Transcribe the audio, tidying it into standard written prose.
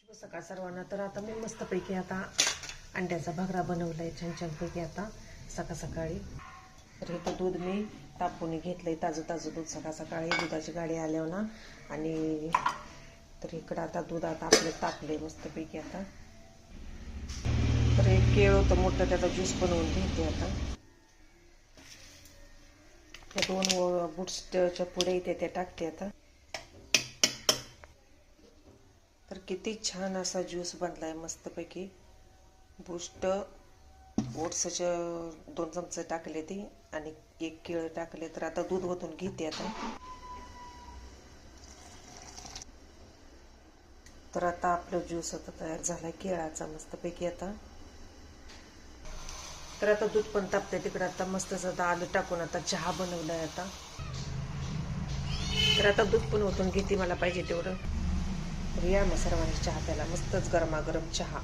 सकाळ सर्वांना. तर आता मी मस्तपैकी आता अंड्याचा भगरा बनवलाय छानपैकी आता सकाळ सकाळी. तर इथं दूध मी तापवून घेतलंय, ताजं दूध सकाळ सकाळी दुधाची गाडी आल्यावर ना. आणि तर इकडं आता दूध आता आपलं तापले मस्तपैकी आता. तर एक केळ होतं मोठं, त्याचा ज्यूस बनवून घेते आता. त्या 2 बूस्टच्या पुढे इथे त्या टाकते आता. तर किती छान असा ज्यूस बनलाय मस्तपैकी. बूस्ट ओट्सचे 2 चमचे टाकले ती आणि 1 केळ टाकले. तर आता दूध ओतून घेते आता. तर आता आपलं ज्यूस आता तयार झालाय केळाचा मस्तपैकी आता. तर आता दूध पण तापते तिकडे. आता मस्त आता आलं टाकून आता चहा बनवलाय आता. तर आता दूध पण ओतून घेते मला पाहिजे तेवढं. तर या मग सर्वांनी चहा प्यायला, मस्तच गरमागरम चहा.